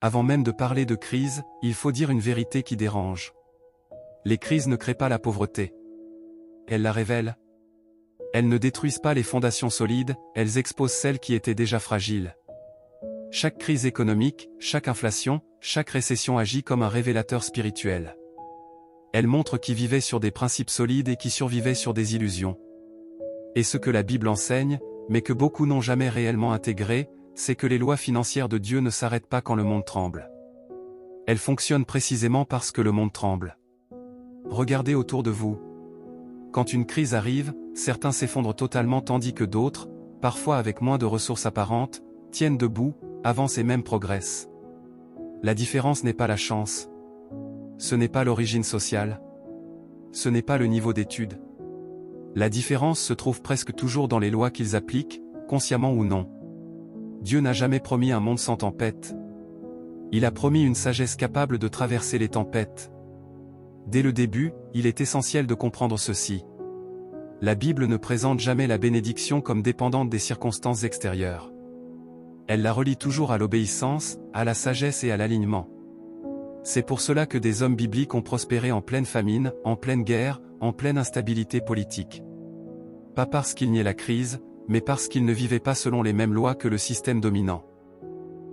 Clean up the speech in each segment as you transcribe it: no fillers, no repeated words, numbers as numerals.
Avant même de parler de crise, il faut dire une vérité qui dérange. Les crises ne créent pas la pauvreté. Elles la révèlent. Elles ne détruisent pas les fondations solides, elles exposent celles qui étaient déjà fragiles. Chaque crise économique, chaque inflation, chaque récession agit comme un révélateur spirituel. Elle montre qui vivait sur des principes solides et qui survivait sur des illusions. Et ce que la Bible enseigne, mais que beaucoup n'ont jamais réellement intégré, c'est que les lois financières de Dieu ne s'arrêtent pas quand le monde tremble. Elles fonctionnent précisément parce que le monde tremble. Regardez autour de vous. Quand une crise arrive, certains s'effondrent totalement tandis que d'autres, parfois avec moins de ressources apparentes, tiennent debout, avancent et même progressent. La différence n'est pas la chance. Ce n'est pas l'origine sociale. Ce n'est pas le niveau d'études. La différence se trouve presque toujours dans les lois qu'ils appliquent, consciemment ou non. Dieu n'a jamais promis un monde sans tempête. Il a promis une sagesse capable de traverser les tempêtes. Dès le début, il est essentiel de comprendre ceci. La Bible ne présente jamais la bénédiction comme dépendante des circonstances extérieures. Elle la relie toujours à l'obéissance, à la sagesse et à l'alignement. C'est pour cela que des hommes bibliques ont prospéré en pleine famine, en pleine guerre, en pleine instabilité politique. Pas parce qu'il niait la crise, mais parce qu'ils ne vivaient pas selon les mêmes lois que le système dominant.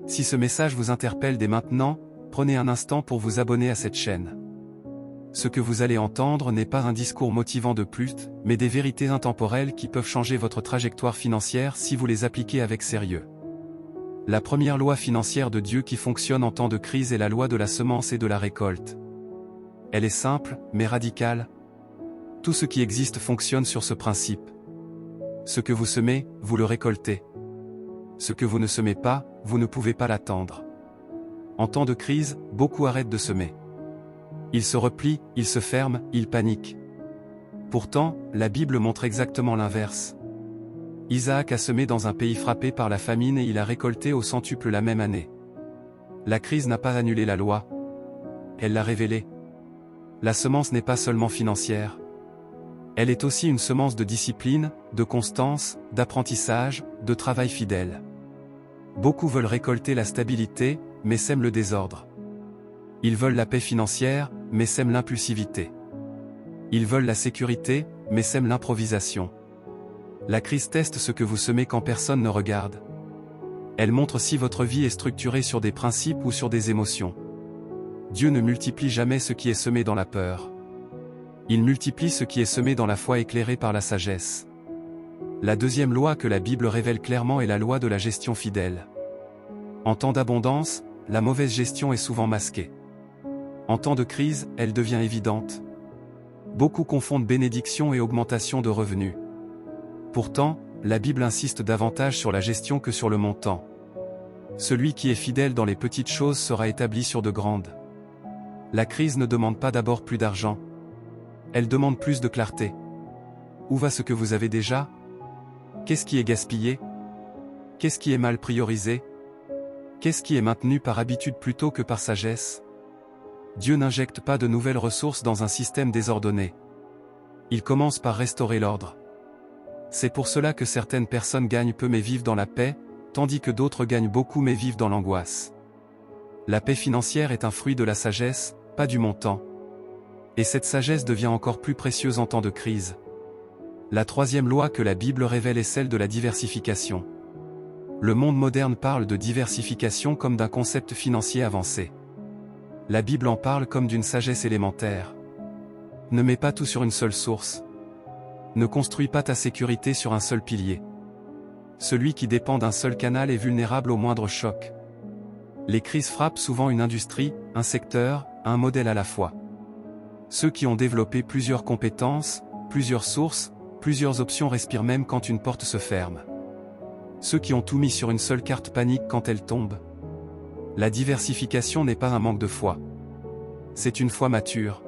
Si ce message vous interpelle dès maintenant, prenez un instant pour vous abonner à cette chaîne. Ce que vous allez entendre n'est pas un discours motivant de plus, mais des vérités intemporelles qui peuvent changer votre trajectoire financière si vous les appliquez avec sérieux. La première loi financière de Dieu qui fonctionne en temps de crise est la loi de la semence et de la récolte. Elle est simple, mais radicale. Tout ce qui existe fonctionne sur ce principe. Ce que vous semez, vous le récoltez. Ce que vous ne semez pas, vous ne pouvez pas l'attendre. En temps de crise, beaucoup arrêtent de semer. Ils se replient, ils se ferment, ils paniquent. Pourtant, la Bible montre exactement l'inverse. Isaac a semé dans un pays frappé par la famine et il a récolté au centuple la même année. La crise n'a pas annulé la loi. Elle l'a révélée. La semence n'est pas seulement financière. Elle est aussi une semence de discipline, de constance, d'apprentissage, de travail fidèle. Beaucoup veulent récolter la stabilité, mais sèment le désordre. Ils veulent la paix financière, mais sèment l'impulsivité. Ils veulent la sécurité, mais sèment l'improvisation. La crise teste ce que vous semez quand personne ne regarde. Elle montre si votre vie est structurée sur des principes ou sur des émotions. Dieu ne multiplie jamais ce qui est semé dans la peur. Il multiplie ce qui est semé dans la foi éclairée par la sagesse. La deuxième loi que la Bible révèle clairement est la loi de la gestion fidèle. En temps d'abondance, la mauvaise gestion est souvent masquée. En temps de crise, elle devient évidente. Beaucoup confondent bénédiction et augmentation de revenus. Pourtant, la Bible insiste davantage sur la gestion que sur le montant. Celui qui est fidèle dans les petites choses sera établi sur de grandes. La crise ne demande pas d'abord plus d'argent. Elle demande plus de clarté. Où va ce que vous avez déjà? Qu'est-ce qui est gaspillé? Qu'est-ce qui est mal priorisé? Qu'est-ce qui est maintenu par habitude plutôt que par sagesse? Dieu n'injecte pas de nouvelles ressources dans un système désordonné. Il commence par restaurer l'ordre. C'est pour cela que certaines personnes gagnent peu mais vivent dans la paix, tandis que d'autres gagnent beaucoup mais vivent dans l'angoisse. La paix financière est un fruit de la sagesse, pas du montant. Et cette sagesse devient encore plus précieuse en temps de crise. La troisième loi que la Bible révèle est celle de la diversification. Le monde moderne parle de diversification comme d'un concept financier avancé. La Bible en parle comme d'une sagesse élémentaire. Ne mets pas tout sur une seule source. Ne construis pas ta sécurité sur un seul pilier. Celui qui dépend d'un seul canal est vulnérable au moindre choc. Les crises frappent souvent une industrie, un secteur, un modèle à la fois. Ceux qui ont développé plusieurs compétences, plusieurs sources, plusieurs options respirent même quand une porte se ferme. Ceux qui ont tout mis sur une seule carte paniquent quand elle tombe. La diversification n'est pas un manque de foi. C'est une foi mature.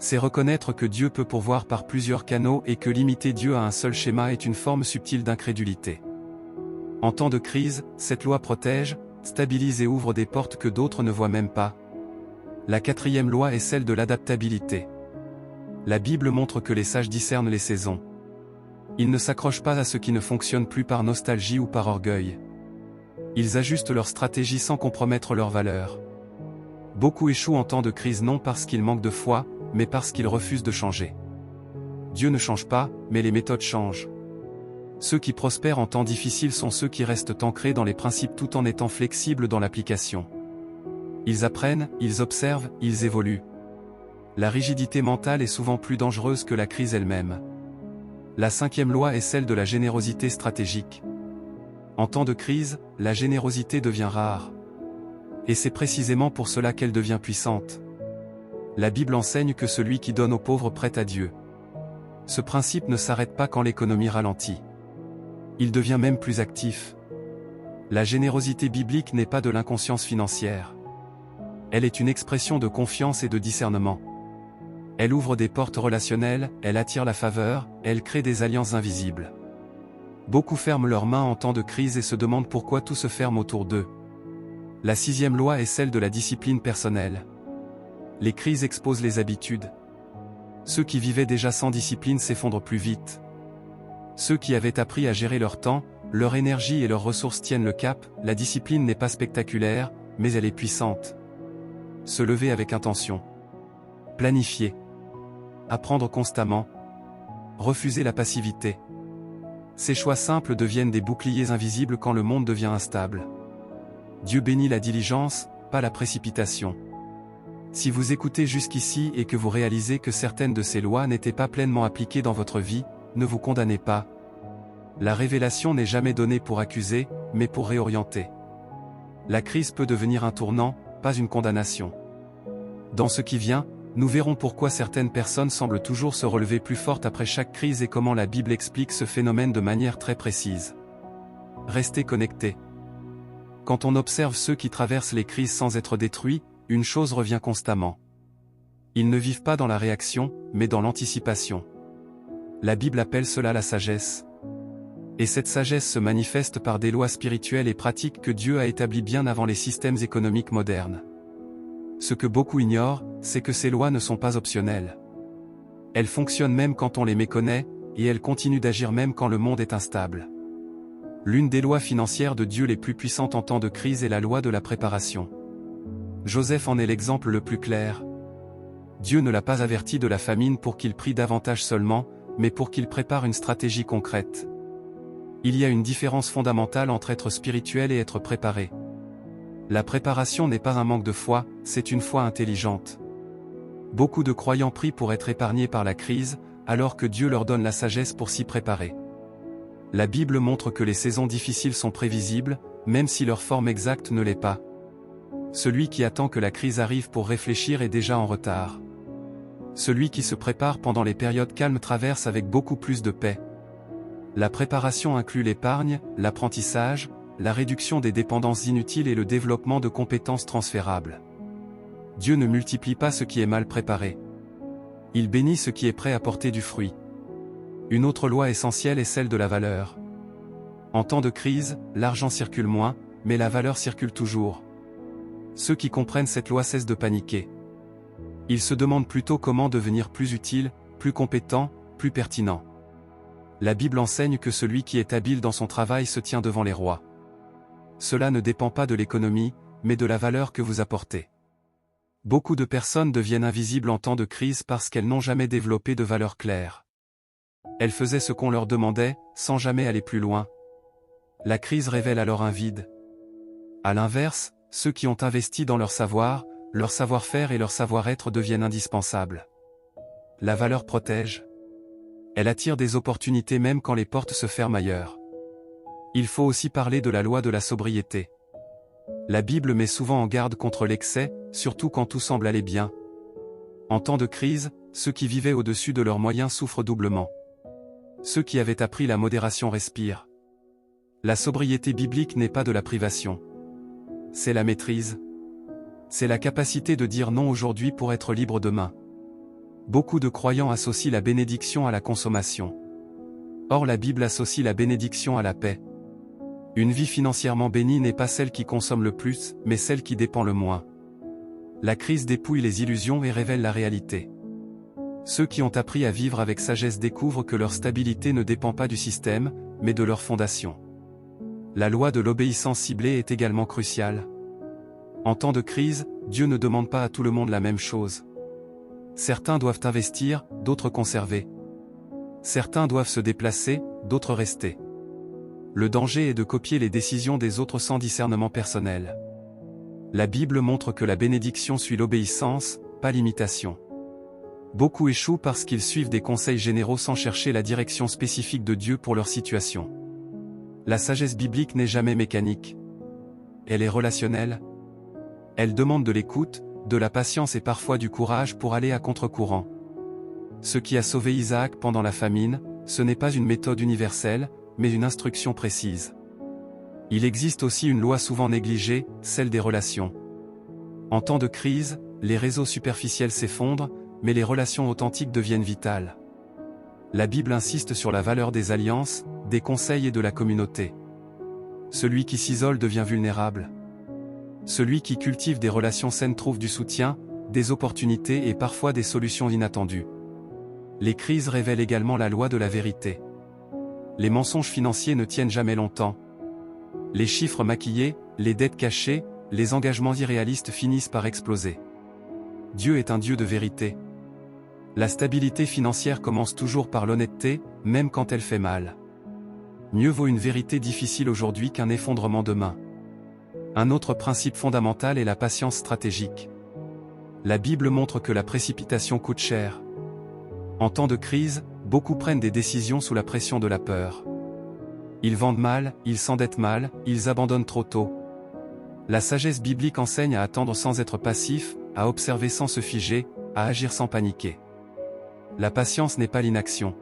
C'est reconnaître que Dieu peut pourvoir par plusieurs canaux et que limiter Dieu à un seul schéma est une forme subtile d'incrédulité. En temps de crise, cette loi protège, stabilise et ouvre des portes que d'autres ne voient même pas. La quatrième loi est celle de l'adaptabilité. La Bible montre que les sages discernent les saisons. Ils ne s'accrochent pas à ce qui ne fonctionne plus par nostalgie ou par orgueil. Ils ajustent leur stratégie sans compromettre leurs valeurs. Beaucoup échouent en temps de crise non parce qu'ils manquent de foi, mais parce qu'ils refusent de changer. Dieu ne change pas, mais les méthodes changent. Ceux qui prospèrent en temps difficiles sont ceux qui restent ancrés dans les principes tout en étant flexibles dans l'application. Ils apprennent, ils observent, ils évoluent. La rigidité mentale est souvent plus dangereuse que la crise elle-même. La 5e loi est celle de la générosité stratégique. En temps de crise, la générosité devient rare. Et c'est précisément pour cela qu'elle devient puissante. La Bible enseigne que celui qui donne aux pauvres prête à Dieu. Ce principe ne s'arrête pas quand l'économie ralentit. Il devient même plus actif. La générosité biblique n'est pas de l'inconscience financière. Elle est une expression de confiance et de discernement. Elle ouvre des portes relationnelles, elle attire la faveur, elle crée des alliances invisibles. Beaucoup ferment leurs mains en temps de crise et se demandent pourquoi tout se ferme autour d'eux. La 6e loi est celle de la discipline personnelle. Les crises exposent les habitudes. Ceux qui vivaient déjà sans discipline s'effondrent plus vite. Ceux qui avaient appris à gérer leur temps, leur énergie et leurs ressources tiennent le cap. La discipline n'est pas spectaculaire, mais elle est puissante. Se lever avec intention. Planifier. Apprendre constamment. Refuser la passivité. Ces choix simples deviennent des boucliers invisibles quand le monde devient instable. Dieu bénit la diligence, pas la précipitation. Si vous écoutez jusqu'ici et que vous réalisez que certaines de ces lois n'étaient pas pleinement appliquées dans votre vie, ne vous condamnez pas. La révélation n'est jamais donnée pour accuser, mais pour réorienter. La crise peut devenir un tournant, pas une condamnation. Dans ce qui vient, nous verrons pourquoi certaines personnes semblent toujours se relever plus fortes après chaque crise et comment la Bible explique ce phénomène de manière très précise. Restez connectés. Quand on observe ceux qui traversent les crises sans être détruits, une chose revient constamment. Ils ne vivent pas dans la réaction, mais dans l'anticipation. La Bible appelle cela la sagesse. Et cette sagesse se manifeste par des lois spirituelles et pratiques que Dieu a établies bien avant les systèmes économiques modernes. Ce que beaucoup ignorent, c'est que ces lois ne sont pas optionnelles. Elles fonctionnent même quand on les méconnaît, et elles continuent d'agir même quand le monde est instable. L'une des lois financières de Dieu les plus puissantes en temps de crise est la loi de la préparation. Joseph en est l'exemple le plus clair. Dieu ne l'a pas averti de la famine pour qu'il prie davantage seulement, mais pour qu'il prépare une stratégie concrète. Il y a une différence fondamentale entre être spirituel et être préparé. La préparation n'est pas un manque de foi, c'est une foi intelligente. Beaucoup de croyants prient pour être épargnés par la crise, alors que Dieu leur donne la sagesse pour s'y préparer. La Bible montre que les saisons difficiles sont prévisibles, même si leur forme exacte ne l'est pas. Celui qui attend que la crise arrive pour réfléchir est déjà en retard. Celui qui se prépare pendant les périodes calmes traverse avec beaucoup plus de paix. La préparation inclut l'épargne, l'apprentissage, la réduction des dépendances inutiles et le développement de compétences transférables. Dieu ne multiplie pas ce qui est mal préparé. Il bénit ce qui est prêt à porter du fruit. Une autre loi essentielle est celle de la valeur. En temps de crise, l'argent circule moins, mais la valeur circule toujours. Ceux qui comprennent cette loi cessent de paniquer. Ils se demandent plutôt comment devenir plus utile, plus compétent, plus pertinent. La Bible enseigne que celui qui est habile dans son travail se tient devant les rois. Cela ne dépend pas de l'économie, mais de la valeur que vous apportez. Beaucoup de personnes deviennent invisibles en temps de crise parce qu'elles n'ont jamais développé de valeur claire. Elles faisaient ce qu'on leur demandait, sans jamais aller plus loin. La crise révèle alors un vide. À l'inverse, ceux qui ont investi dans leur savoir-faire et leur savoir-être deviennent indispensables. La valeur protège. Elle attire des opportunités même quand les portes se ferment ailleurs. Il faut aussi parler de la loi de la sobriété. La Bible met souvent en garde contre l'excès, surtout quand tout semble aller bien. En temps de crise, ceux qui vivaient au-dessus de leurs moyens souffrent doublement. Ceux qui avaient appris la modération respirent. La sobriété biblique n'est pas de la privation. C'est la maîtrise. C'est la capacité de dire non aujourd'hui pour être libre demain. Beaucoup de croyants associent la bénédiction à la consommation. Or la Bible associe la bénédiction à la paix. Une vie financièrement bénie n'est pas celle qui consomme le plus, mais celle qui dépend le moins. La crise dépouille les illusions et révèle la réalité. Ceux qui ont appris à vivre avec sagesse découvrent que leur stabilité ne dépend pas du système, mais de leur fondation. La loi de l'obéissance ciblée est également cruciale. En temps de crise, Dieu ne demande pas à tout le monde la même chose. Certains doivent investir, d'autres conserver. Certains doivent se déplacer, d'autres rester. Le danger est de copier les décisions des autres sans discernement personnel. La Bible montre que la bénédiction suit l'obéissance, pas l'imitation. Beaucoup échouent parce qu'ils suivent des conseils généraux sans chercher la direction spécifique de Dieu pour leur situation. La sagesse biblique n'est jamais mécanique. Elle est relationnelle. Elle demande de l'écoute, de la patience et parfois du courage pour aller à contre-courant. Ce qui a sauvé Isaac pendant la famine, ce n'est pas une méthode universelle, mais une instruction précise. Il existe aussi une loi souvent négligée, celle des relations. En temps de crise, les réseaux superficiels s'effondrent, mais les relations authentiques deviennent vitales. La Bible insiste sur la valeur des alliances, des conseils et de la communauté. Celui qui s'isole devient vulnérable. Celui qui cultive des relations saines trouve du soutien, des opportunités et parfois des solutions inattendues. Les crises révèlent également la loi de la vérité. Les mensonges financiers ne tiennent jamais longtemps. Les chiffres maquillés, les dettes cachées, les engagements irréalistes finissent par exploser. Dieu est un Dieu de vérité. La stabilité financière commence toujours par l'honnêteté, même quand elle fait mal. Mieux vaut une vérité difficile aujourd'hui qu'un effondrement demain. Un autre principe fondamental est la patience stratégique. La Bible montre que la précipitation coûte cher. En temps de crise, beaucoup prennent des décisions sous la pression de la peur. Ils vendent mal, ils s'endettent mal, ils abandonnent trop tôt. La sagesse biblique enseigne à attendre sans être passif, à observer sans se figer, à agir sans paniquer. La patience n'est pas l'inaction.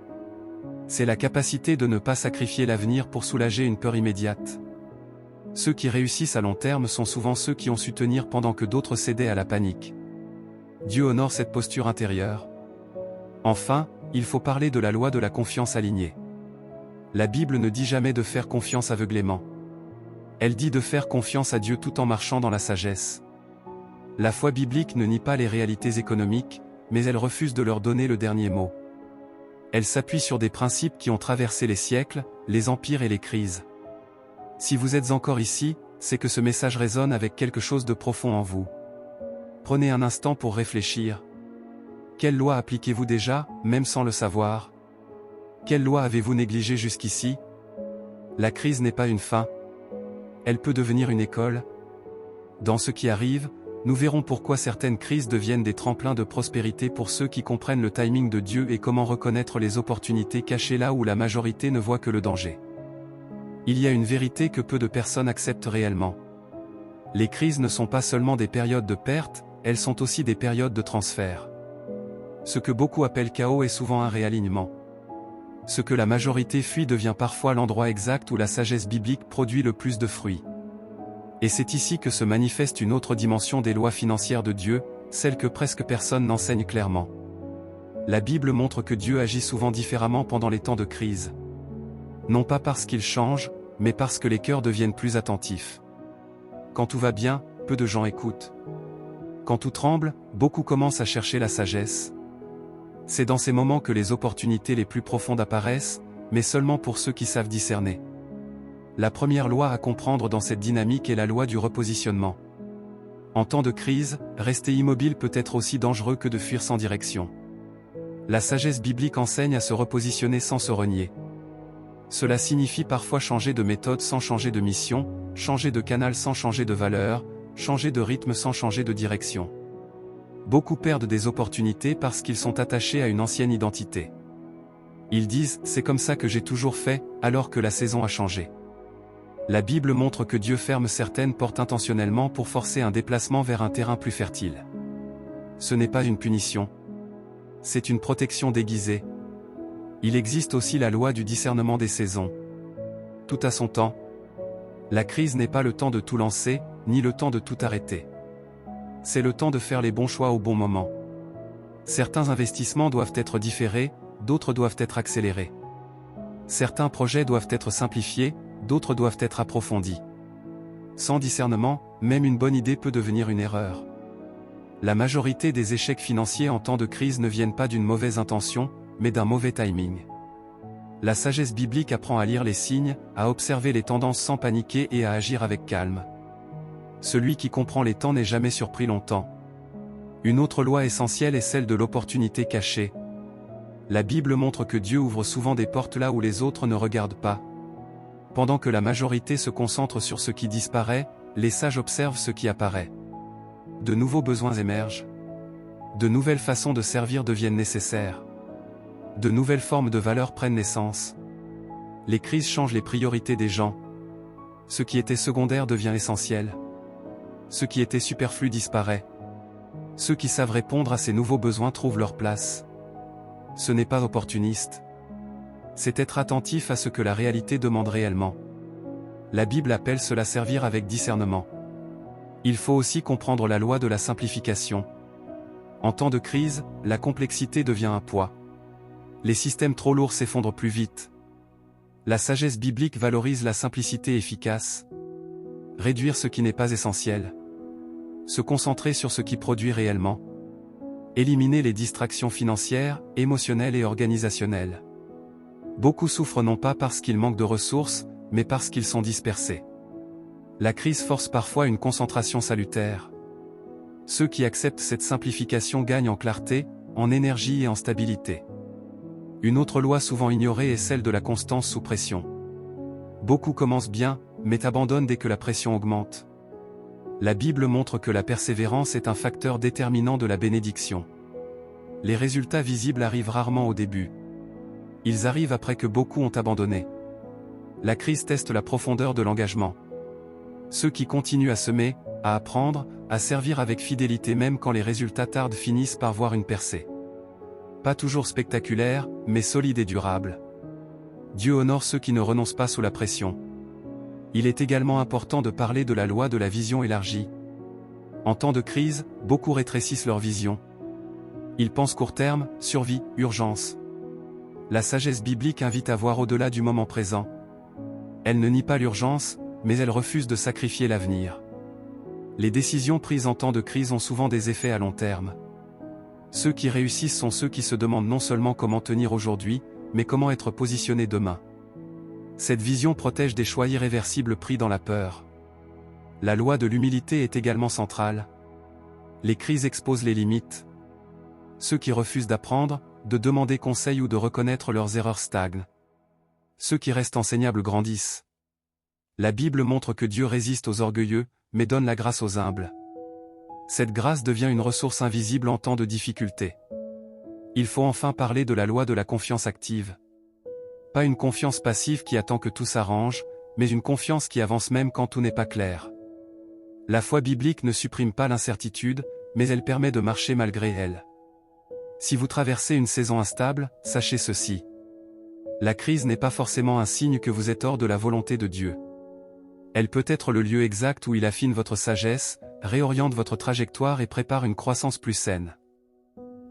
C'est la capacité de ne pas sacrifier l'avenir pour soulager une peur immédiate. Ceux qui réussissent à long terme sont souvent ceux qui ont su tenir pendant que d'autres cédaient à la panique. Dieu honore cette posture intérieure. Enfin, il faut parler de la loi de la confiance alignée. La Bible ne dit jamais de faire confiance aveuglément. Elle dit de faire confiance à Dieu tout en marchant dans la sagesse. La foi biblique ne nie pas les réalités économiques, mais elle refuse de leur donner le dernier mot. Elle s'appuie sur des principes qui ont traversé les siècles, les empires et les crises. Si vous êtes encore ici, c'est que ce message résonne avec quelque chose de profond en vous. Prenez un instant pour réfléchir. Quelle loi appliquez-vous déjà, même sans le savoir? Quelle loi avez-vous négligée jusqu'ici? La crise n'est pas une fin. Elle peut devenir une école. Dans ce qui arrive, nous verrons pourquoi certaines crises deviennent des tremplins de prospérité pour ceux qui comprennent le timing de Dieu et comment reconnaître les opportunités cachées là où la majorité ne voit que le danger. Il y a une vérité que peu de personnes acceptent réellement. Les crises ne sont pas seulement des périodes de perte, elles sont aussi des périodes de transfert. Ce que beaucoup appellent chaos est souvent un réalignement. Ce que la majorité fuit devient parfois l'endroit exact où la sagesse biblique produit le plus de fruits. Et c'est ici que se manifeste une autre dimension des lois financières de Dieu, celle que presque personne n'enseigne clairement. La Bible montre que Dieu agit souvent différemment pendant les temps de crise. Non pas parce qu'il change, mais parce que les cœurs deviennent plus attentifs. Quand tout va bien, peu de gens écoutent. Quand tout tremble, beaucoup commencent à chercher la sagesse. C'est dans ces moments que les opportunités les plus profondes apparaissent, mais seulement pour ceux qui savent discerner. La première loi à comprendre dans cette dynamique est la loi du repositionnement. En temps de crise, rester immobile peut être aussi dangereux que de fuir sans direction. La sagesse biblique enseigne à se repositionner sans se renier. Cela signifie parfois changer de méthode sans changer de mission, changer de canal sans changer de valeur, changer de rythme sans changer de direction. Beaucoup perdent des opportunités parce qu'ils sont attachés à une ancienne identité. Ils disent « c'est comme ça que j'ai toujours fait », alors que la saison a changé. La Bible montre que Dieu ferme certaines portes intentionnellement pour forcer un déplacement vers un terrain plus fertile. Ce n'est pas une punition. C'est une protection déguisée. Il existe aussi la loi du discernement des saisons. Tout a son temps. La crise n'est pas le temps de tout lancer, ni le temps de tout arrêter. C'est le temps de faire les bons choix au bon moment. Certains investissements doivent être différés, d'autres doivent être accélérés. Certains projets doivent être simplifiés, d'autres doivent être approfondis. Sans discernement, même une bonne idée peut devenir une erreur. La majorité des échecs financiers en temps de crise ne viennent pas d'une mauvaise intention, mais d'un mauvais timing. La sagesse biblique apprend à lire les signes, à observer les tendances sans paniquer et à agir avec calme. Celui qui comprend les temps n'est jamais surpris longtemps. Une autre loi essentielle est celle de l'opportunité cachée. La Bible montre que Dieu ouvre souvent des portes là où les autres ne regardent pas. Pendant que la majorité se concentre sur ce qui disparaît, les sages observent ce qui apparaît. De nouveaux besoins émergent. De nouvelles façons de servir deviennent nécessaires. De nouvelles formes de valeurs prennent naissance. Les crises changent les priorités des gens. Ce qui était secondaire devient essentiel. Ce qui était superflu disparaît. Ceux qui savent répondre à ces nouveaux besoins trouvent leur place. Ce n'est pas opportuniste. C'est être attentif à ce que la réalité demande réellement. La Bible appelle cela servir avec discernement. Il faut aussi comprendre la loi de la simplification. En temps de crise, la complexité devient un poids. Les systèmes trop lourds s'effondrent plus vite. La sagesse biblique valorise la simplicité efficace. Réduire ce qui n'est pas essentiel. Se concentrer sur ce qui produit réellement. Éliminer les distractions financières, émotionnelles et organisationnelles. Beaucoup souffrent non pas parce qu'ils manquent de ressources, mais parce qu'ils sont dispersés. La crise force parfois une concentration salutaire. Ceux qui acceptent cette simplification gagnent en clarté, en énergie et en stabilité. Une autre loi souvent ignorée est celle de la constance sous pression. Beaucoup commencent bien, mais abandonnent dès que la pression augmente. La Bible montre que la persévérance est un facteur déterminant de la bénédiction. Les résultats visibles arrivent rarement au début. Ils arrivent après que beaucoup ont abandonné. La crise teste la profondeur de l'engagement. Ceux qui continuent à semer, à apprendre, à servir avec fidélité même quand les résultats tardent finissent par voir une percée. Pas toujours spectaculaire, mais solide et durable. Dieu honore ceux qui ne renoncent pas sous la pression. Il est également important de parler de la loi de la vision élargie. En temps de crise, beaucoup rétrécissent leur vision. Ils pensent court terme, survie, urgence. La sagesse biblique invite à voir au-delà du moment présent. Elle ne nie pas l'urgence, mais elle refuse de sacrifier l'avenir. Les décisions prises en temps de crise ont souvent des effets à long terme. Ceux qui réussissent sont ceux qui se demandent non seulement comment tenir aujourd'hui, mais comment être positionnés demain. Cette vision protège des choix irréversibles pris dans la peur. La loi de l'humilité est également centrale. Les crises exposent les limites. Ceux qui refusent d'apprendre, de demander conseil ou de reconnaître leurs erreurs stagnent. Ceux qui restent enseignables grandissent. La Bible montre que Dieu résiste aux orgueilleux, mais donne la grâce aux humbles. Cette grâce devient une ressource invisible en temps de difficulté. Il faut enfin parler de la loi de la confiance active. Pas une confiance passive qui attend que tout s'arrange, mais une confiance qui avance même quand tout n'est pas clair. La foi biblique ne supprime pas l'incertitude, mais elle permet de marcher malgré elle. Si vous traversez une saison instable, sachez ceci. La crise n'est pas forcément un signe que vous êtes hors de la volonté de Dieu. Elle peut être le lieu exact où il affine votre sagesse, réoriente votre trajectoire et prépare une croissance plus saine.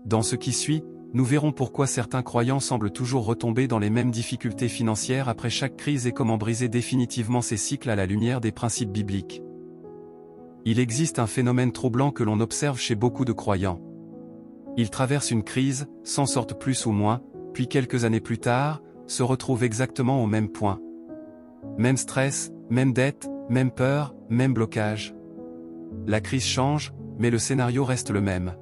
Dans ce qui suit, nous verrons pourquoi certains croyants semblent toujours retomber dans les mêmes difficultés financières après chaque crise et comment briser définitivement ces cycles à la lumière des principes bibliques. Il existe un phénomène troublant que l'on observe chez beaucoup de croyants. Ils traversent une crise, s'en sortent plus ou moins, puis quelques années plus tard, se retrouvent exactement au même point. Même stress, même dette, même peur, même blocage. La crise change, mais le scénario reste le même.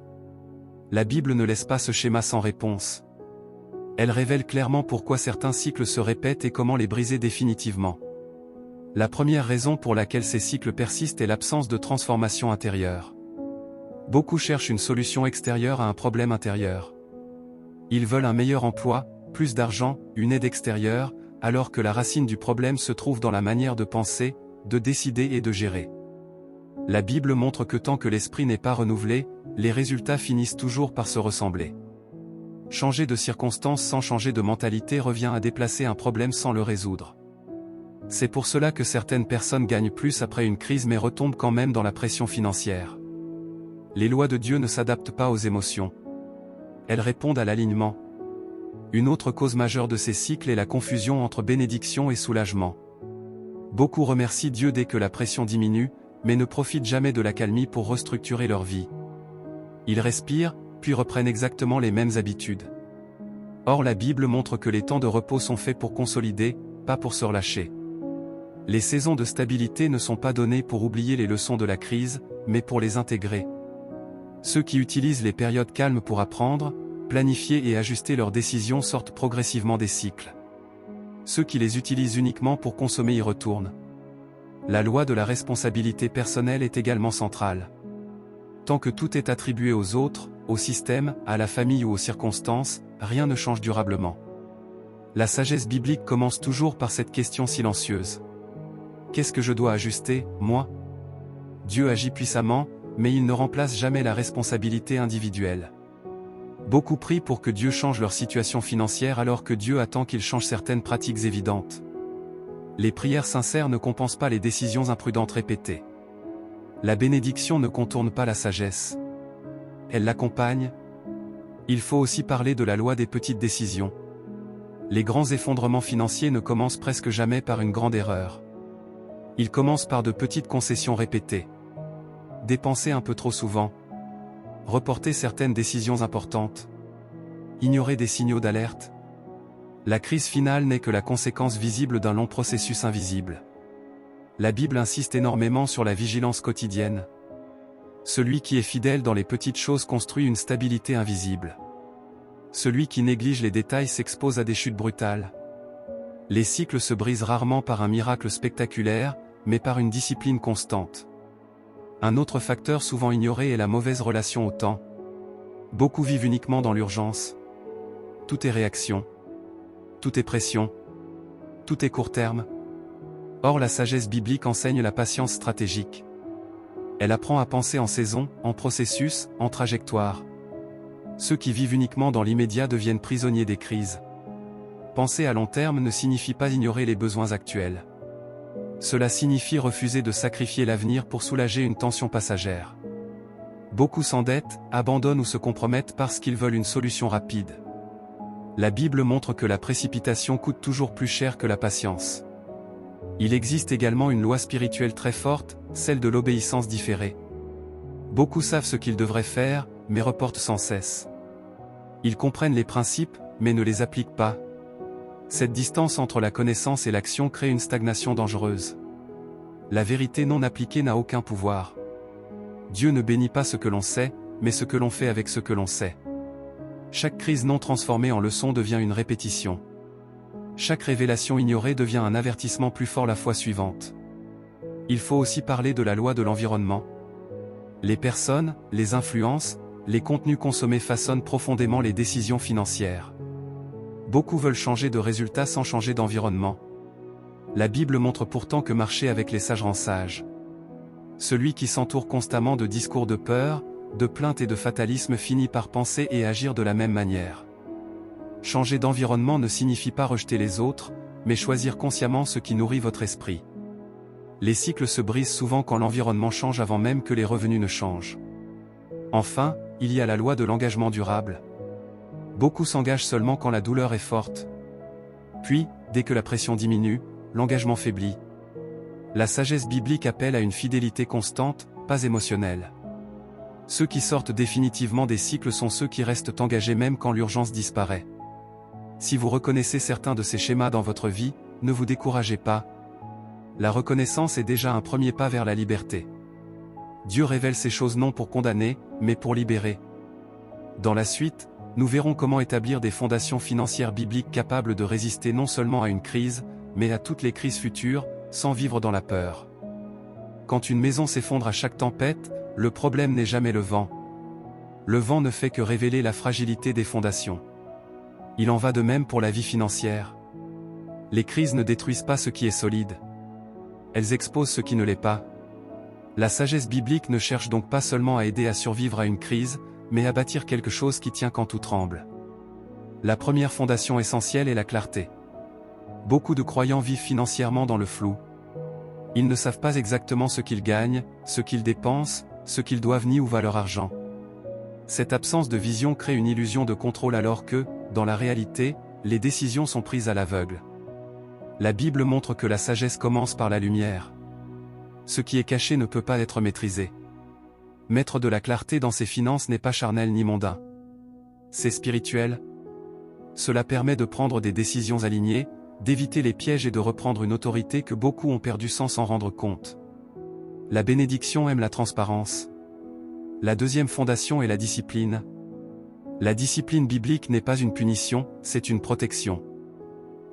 La Bible ne laisse pas ce schéma sans réponse. Elle révèle clairement pourquoi certains cycles se répètent et comment les briser définitivement. La première raison pour laquelle ces cycles persistent est l'absence de transformation intérieure. Beaucoup cherchent une solution extérieure à un problème intérieur. Ils veulent un meilleur emploi, plus d'argent, une aide extérieure, alors que la racine du problème se trouve dans la manière de penser, de décider et de gérer. La Bible montre que tant que l'esprit n'est pas renouvelé, les résultats finissent toujours par se ressembler. Changer de circonstance sans changer de mentalité revient à déplacer un problème sans le résoudre. C'est pour cela que certaines personnes gagnent plus après une crise mais retombent quand même dans la pression financière. Les lois de Dieu ne s'adaptent pas aux émotions. Elles répondent à l'alignement. Une autre cause majeure de ces cycles est la confusion entre bénédiction et soulagement. Beaucoup remercient Dieu dès que la pression diminue, mais ne profitent jamais de l'accalmie pour restructurer leur vie. Ils respirent, puis reprennent exactement les mêmes habitudes. Or la Bible montre que les temps de repos sont faits pour consolider, pas pour se relâcher. Les saisons de stabilité ne sont pas données pour oublier les leçons de la crise, mais pour les intégrer. Ceux qui utilisent les périodes calmes pour apprendre, planifier et ajuster leurs décisions sortent progressivement des cycles. Ceux qui les utilisent uniquement pour consommer y retournent. La loi de la responsabilité personnelle est également centrale. Tant que tout est attribué aux autres, au système, à la famille ou aux circonstances, rien ne change durablement. La sagesse biblique commence toujours par cette question silencieuse. Qu'est-ce que je dois ajuster, moi? Dieu agit puissamment, mais il ne remplace jamais la responsabilité individuelle. Beaucoup prient pour que Dieu change leur situation financière alors que Dieu attend qu'il change certaines pratiques évidentes. Les prières sincères ne compensent pas les décisions imprudentes répétées. La bénédiction ne contourne pas la sagesse. Elle l'accompagne. Il faut aussi parler de la loi des petites décisions. Les grands effondrements financiers ne commencent presque jamais par une grande erreur. Ils commencent par de petites concessions répétées. Dépenser un peu trop souvent. Reporter certaines décisions importantes. Ignorer des signaux d'alerte. La crise finale n'est que la conséquence visible d'un long processus invisible. La Bible insiste énormément sur la vigilance quotidienne. Celui qui est fidèle dans les petites choses construit une stabilité invisible. Celui qui néglige les détails s'expose à des chutes brutales. Les cycles se brisent rarement par un miracle spectaculaire, mais par une discipline constante. Un autre facteur souvent ignoré est la mauvaise relation au temps. Beaucoup vivent uniquement dans l'urgence. Tout est réaction. Tout est pression. Tout est court terme. Or la sagesse biblique enseigne la patience stratégique. Elle apprend à penser en saison, en processus, en trajectoire. Ceux qui vivent uniquement dans l'immédiat deviennent prisonniers des crises. Penser à long terme ne signifie pas ignorer les besoins actuels. Cela signifie refuser de sacrifier l'avenir pour soulager une tension passagère. Beaucoup s'endettent, abandonnent ou se compromettent parce qu'ils veulent une solution rapide. La Bible montre que la précipitation coûte toujours plus cher que la patience. Il existe également une loi spirituelle très forte, celle de l'obéissance différée. Beaucoup savent ce qu'ils devraient faire, mais reportent sans cesse. Ils comprennent les principes, mais ne les appliquent pas. Cette distance entre la connaissance et l'action crée une stagnation dangereuse. La vérité non appliquée n'a aucun pouvoir. Dieu ne bénit pas ce que l'on sait, mais ce que l'on fait avec ce que l'on sait. Chaque crise non transformée en leçon devient une répétition. Chaque révélation ignorée devient un avertissement plus fort la fois suivante. Il faut aussi parler de la loi de l'environnement. Les personnes, les influences, les contenus consommés façonnent profondément les décisions financières. Beaucoup veulent changer de résultat sans changer d'environnement. La Bible montre pourtant que marcher avec les sages rend sage. Celui qui s'entoure constamment de discours de peur, de plainte et de fatalisme finit par penser et agir de la même manière. Changer d'environnement ne signifie pas rejeter les autres, mais choisir consciemment ce qui nourrit votre esprit. Les cycles se brisent souvent quand l'environnement change avant même que les revenus ne changent. Enfin, il y a la loi de l'engagement durable. Beaucoup s'engagent seulement quand la douleur est forte. Puis, dès que la pression diminue, l'engagement faiblit. La sagesse biblique appelle à une fidélité constante, pas émotionnelle. Ceux qui sortent définitivement des cycles sont ceux qui restent engagés même quand l'urgence disparaît. Si vous reconnaissez certains de ces schémas dans votre vie, ne vous découragez pas. La reconnaissance est déjà un premier pas vers la liberté. Dieu révèle ces choses non pour condamner, mais pour libérer. Dans la suite, nous verrons comment établir des fondations financières bibliques capables de résister non seulement à une crise, mais à toutes les crises futures, sans vivre dans la peur. Quand une maison s'effondre à chaque tempête, le problème n'est jamais le vent. Le vent ne fait que révéler la fragilité des fondations. Il en va de même pour la vie financière. Les crises ne détruisent pas ce qui est solide. Elles exposent ce qui ne l'est pas. La sagesse biblique ne cherche donc pas seulement à aider à survivre à une crise, mais à bâtir quelque chose qui tient quand tout tremble. La première fondation essentielle est la clarté. Beaucoup de croyants vivent financièrement dans le flou. Ils ne savent pas exactement ce qu'ils gagnent, ce qu'ils dépensent, ce qu'ils doivent ni où va leur argent. Cette absence de vision crée une illusion de contrôle alors que, dans la réalité, les décisions sont prises à l'aveugle. La Bible montre que la sagesse commence par la lumière. Ce qui est caché ne peut pas être maîtrisé. Mettre de la clarté dans ses finances n'est pas charnel ni mondain. C'est spirituel. Cela permet de prendre des décisions alignées, d'éviter les pièges et de reprendre une autorité que beaucoup ont perdue sans s'en rendre compte. La bénédiction aime la transparence. La deuxième fondation est la discipline. La discipline biblique n'est pas une punition, c'est une protection.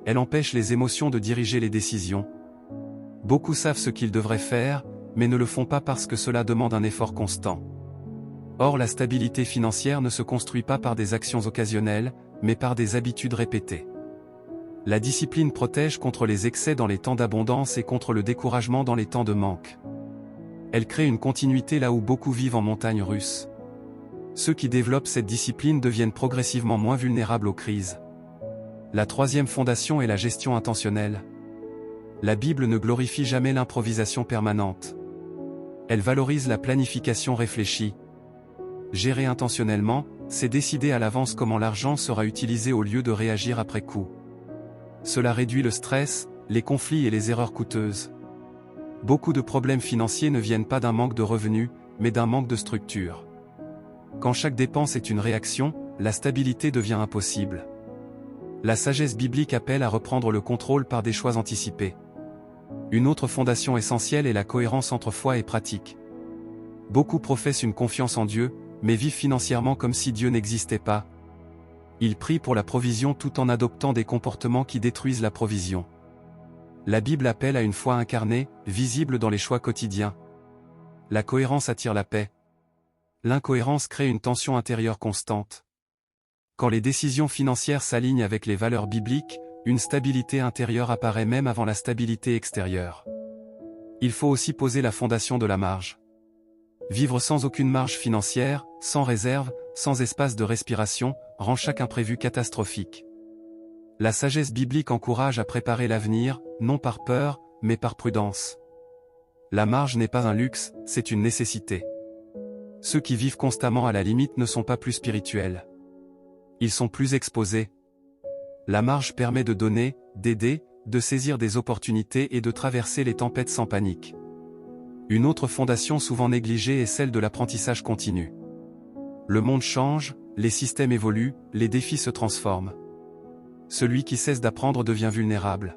Elle empêche les émotions de diriger les décisions. Beaucoup savent ce qu'ils devraient faire, mais ne le font pas parce que cela demande un effort constant. Or, la stabilité financière ne se construit pas par des actions occasionnelles, mais par des habitudes répétées. La discipline protège contre les excès dans les temps d'abondance et contre le découragement dans les temps de manque. Elle crée une continuité là où beaucoup vivent en montagne russe. Ceux qui développent cette discipline deviennent progressivement moins vulnérables aux crises. La troisième fondation est la gestion intentionnelle. La Bible ne glorifie jamais l'improvisation permanente. Elle valorise la planification réfléchie. Gérer intentionnellement, c'est décider à l'avance comment l'argent sera utilisé au lieu de réagir après coup. Cela réduit le stress, les conflits et les erreurs coûteuses. Beaucoup de problèmes financiers ne viennent pas d'un manque de revenus, mais d'un manque de structure. Quand chaque dépense est une réaction, la stabilité devient impossible. La sagesse biblique appelle à reprendre le contrôle par des choix anticipés. Une autre fondation essentielle est la cohérence entre foi et pratique. Beaucoup professent une confiance en Dieu, mais vivent financièrement comme si Dieu n'existait pas. Ils prient pour la provision tout en adoptant des comportements qui détruisent la provision. La Bible appelle à une foi incarnée, visible dans les choix quotidiens. La cohérence attire la paix. L'incohérence crée une tension intérieure constante. Quand les décisions financières s'alignent avec les valeurs bibliques, une stabilité intérieure apparaît même avant la stabilité extérieure. Il faut aussi poser la fondation de la marge. Vivre sans aucune marge financière, sans réserve, sans espace de respiration, rend chaque imprévu catastrophique. La sagesse biblique encourage à préparer l'avenir, non par peur, mais par prudence. La marge n'est pas un luxe, c'est une nécessité. Ceux qui vivent constamment à la limite ne sont pas plus spirituels. Ils sont plus exposés. La marge permet de donner, d'aider, de saisir des opportunités et de traverser les tempêtes sans panique. Une autre fondation souvent négligée est celle de l'apprentissage continu. Le monde change, les systèmes évoluent, les défis se transforment. Celui qui cesse d'apprendre devient vulnérable.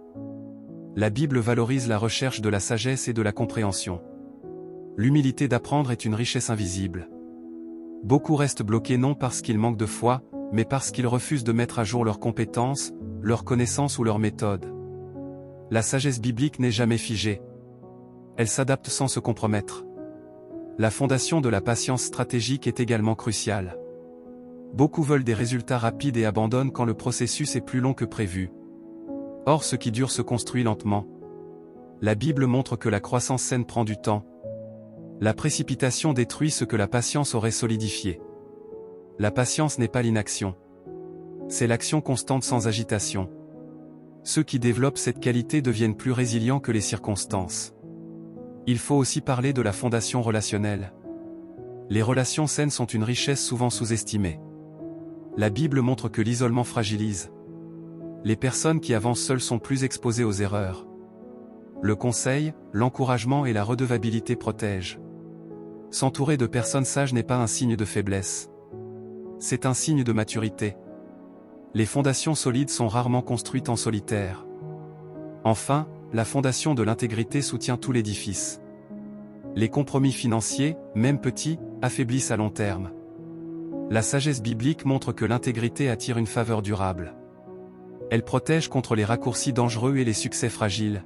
La Bible valorise la recherche de la sagesse et de la compréhension. L'humilité d'apprendre est une richesse invisible. Beaucoup restent bloqués non parce qu'ils manquent de foi, mais parce qu'ils refusent de mettre à jour leurs compétences, leurs connaissances ou leurs méthodes. La sagesse biblique n'est jamais figée. Elle s'adapte sans se compromettre. La fondation de la patience stratégique est également cruciale. Beaucoup veulent des résultats rapides et abandonnent quand le processus est plus long que prévu. Or, ce qui dure se construit lentement. La Bible montre que la croissance saine prend du temps. La précipitation détruit ce que la patience aurait solidifié. La patience n'est pas l'inaction. C'est l'action constante sans agitation. Ceux qui développent cette qualité deviennent plus résilients que les circonstances. Il faut aussi parler de la fondation relationnelle. Les relations saines sont une richesse souvent sous-estimée. La Bible montre que l'isolement fragilise. Les personnes qui avancent seules sont plus exposées aux erreurs. Le conseil, l'encouragement et la redevabilité protègent. S'entourer de personnes sages n'est pas un signe de faiblesse. C'est un signe de maturité. Les fondations solides sont rarement construites en solitaire. Enfin, la fondation de l'intégrité soutient tout l'édifice. Les compromis financiers, même petits, affaiblissent à long terme. La sagesse biblique montre que l'intégrité attire une faveur durable. Elle protège contre les raccourcis dangereux et les succès fragiles.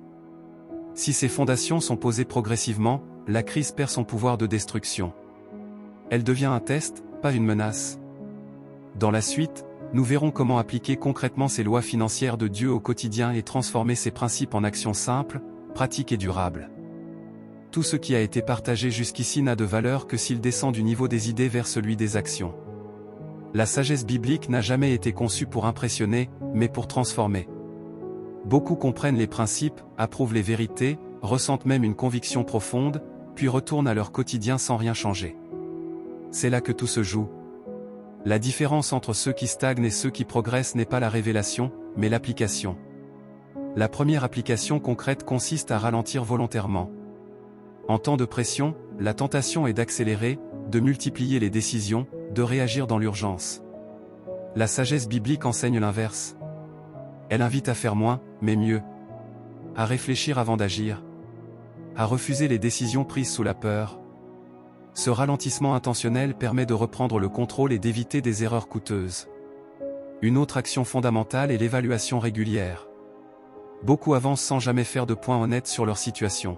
Si ces fondations sont posées progressivement, la crise perd son pouvoir de destruction. Elle devient un test, pas une menace. Dans la suite, nous verrons comment appliquer concrètement ces lois financières de Dieu au quotidien et transformer ces principes en actions simples, pratiques et durables. Tout ce qui a été partagé jusqu'ici n'a de valeur que s'il descend du niveau des idées vers celui des actions. La sagesse biblique n'a jamais été conçue pour impressionner, mais pour transformer. Beaucoup comprennent les principes, approuvent les vérités, ressentent même une conviction profonde, puis retournent à leur quotidien sans rien changer. C'est là que tout se joue. La différence entre ceux qui stagnent et ceux qui progressent n'est pas la révélation, mais l'application. La première application concrète consiste à ralentir volontairement. En temps de pression, la tentation est d'accélérer, de multiplier les décisions, de réagir dans l'urgence. La sagesse biblique enseigne l'inverse. Elle invite à faire moins, mais mieux. À réfléchir avant d'agir. À refuser les décisions prises sous la peur. Ce ralentissement intentionnel permet de reprendre le contrôle et d'éviter des erreurs coûteuses. Une autre action fondamentale est l'évaluation régulière. Beaucoup avancent sans jamais faire de point honnête sur leur situation.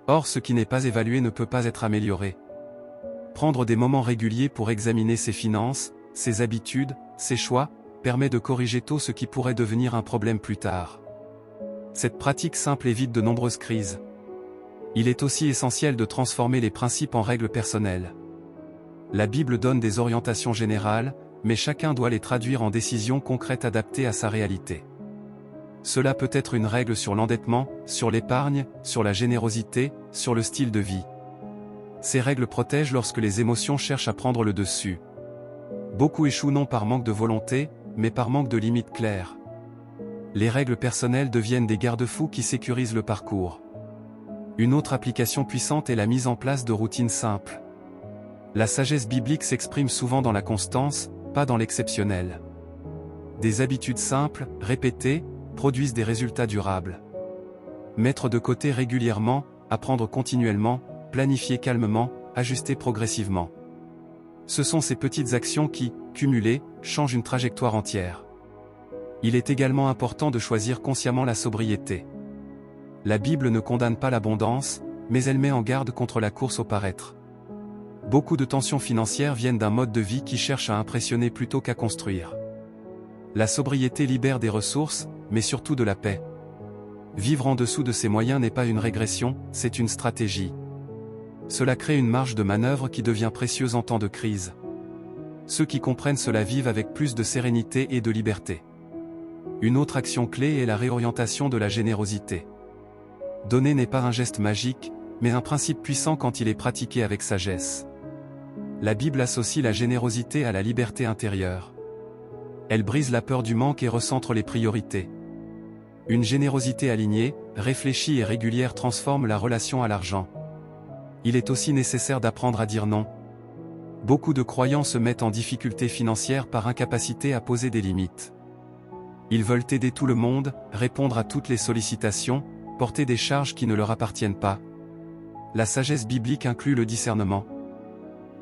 Or, ce qui n'est pas évalué ne peut pas être amélioré. Prendre des moments réguliers pour examiner ses finances, ses habitudes, ses choix, permet de corriger tôt ce qui pourrait devenir un problème plus tard. Cette pratique simple évite de nombreuses crises. Il est aussi essentiel de transformer les principes en règles personnelles. La Bible donne des orientations générales, mais chacun doit les traduire en décisions concrètes adaptées à sa réalité. Cela peut être une règle sur l'endettement, sur l'épargne, sur la générosité, sur le style de vie. Ces règles protègent lorsque les émotions cherchent à prendre le dessus. Beaucoup échouent non par manque de volonté, mais par manque de limites claires. Les règles personnelles deviennent des garde-fous qui sécurisent le parcours. Une autre application puissante est la mise en place de routines simples. La sagesse biblique s'exprime souvent dans la constance, pas dans l'exceptionnel. Des habitudes simples, répétées, produisent des résultats durables. Mettre de côté régulièrement, apprendre continuellement, planifier calmement, ajuster progressivement. Ce sont ces petites actions qui, cumulées, changent une trajectoire entière. Il est également important de choisir consciemment la sobriété. La Bible ne condamne pas l'abondance, mais elle met en garde contre la course au paraître. Beaucoup de tensions financières viennent d'un mode de vie qui cherche à impressionner plutôt qu'à construire. La sobriété libère des ressources, mais surtout de la paix. Vivre en dessous de ses moyens n'est pas une régression, c'est une stratégie. Cela crée une marge de manœuvre qui devient précieuse en temps de crise. Ceux qui comprennent cela vivent avec plus de sérénité et de liberté. Une autre action clé est la réorientation de la générosité. Donner n'est pas un geste magique, mais un principe puissant quand il est pratiqué avec sagesse. La Bible associe la générosité à la liberté intérieure. Elle brise la peur du manque et recentre les priorités. Une générosité alignée, réfléchie et régulière transforme la relation à l'argent. Il est aussi nécessaire d'apprendre à dire non. Beaucoup de croyants se mettent en difficulté financière par incapacité à poser des limites. Ils veulent aider tout le monde, répondre à toutes les sollicitations, porter des charges qui ne leur appartiennent pas. La sagesse biblique inclut le discernement.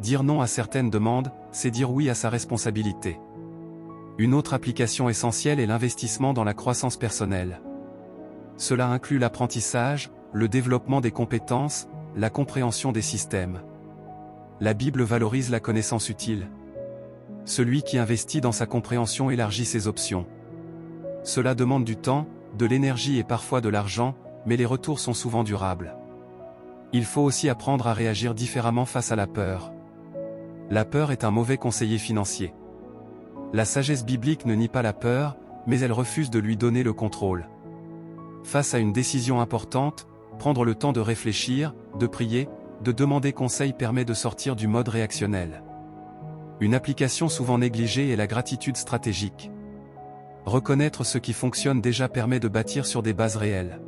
Dire non à certaines demandes, c'est dire oui à sa responsabilité. Une autre application essentielle est l'investissement dans la croissance personnelle. Cela inclut l'apprentissage, le développement des compétences, la compréhension des systèmes. La Bible valorise la connaissance utile. Celui qui investit dans sa compréhension élargit ses options. Cela demande du temps, de l'énergie et parfois de l'argent, mais les retours sont souvent durables. Il faut aussi apprendre à réagir différemment face à la peur. La peur est un mauvais conseiller financier. La sagesse biblique ne nie pas la peur, mais elle refuse de lui donner le contrôle. Face à une décision importante, prendre le temps de réfléchir, de prier, de demander conseil permet de sortir du mode réactionnel. Une application souvent négligée est la gratitude stratégique. Reconnaître ce qui fonctionne déjà permet de bâtir sur des bases réelles.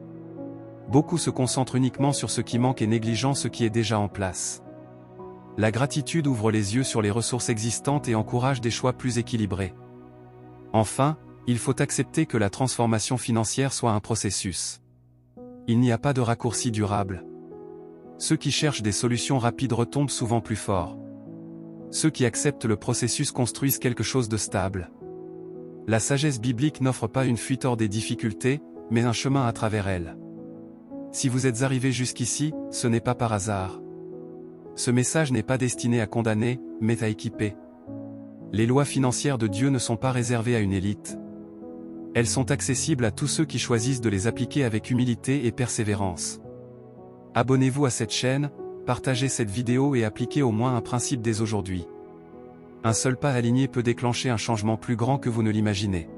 Beaucoup se concentrent uniquement sur ce qui manque et négligent ce qui est déjà en place. La gratitude ouvre les yeux sur les ressources existantes et encourage des choix plus équilibrés. Enfin, il faut accepter que la transformation financière soit un processus. Il n'y a pas de raccourci durable. Ceux qui cherchent des solutions rapides retombent souvent plus forts. Ceux qui acceptent le processus construisent quelque chose de stable. La sagesse biblique n'offre pas une fuite hors des difficultés, mais un chemin à travers elles. Si vous êtes arrivé jusqu'ici, ce n'est pas par hasard. Ce message n'est pas destiné à condamner, mais à équiper. Les lois financières de Dieu ne sont pas réservées à une élite. Elles sont accessibles à tous ceux qui choisissent de les appliquer avec humilité et persévérance. Abonnez-vous à cette chaîne, partagez cette vidéo et appliquez au moins un principe dès aujourd'hui. Un seul pas aligné peut déclencher un changement plus grand que vous ne l'imaginez.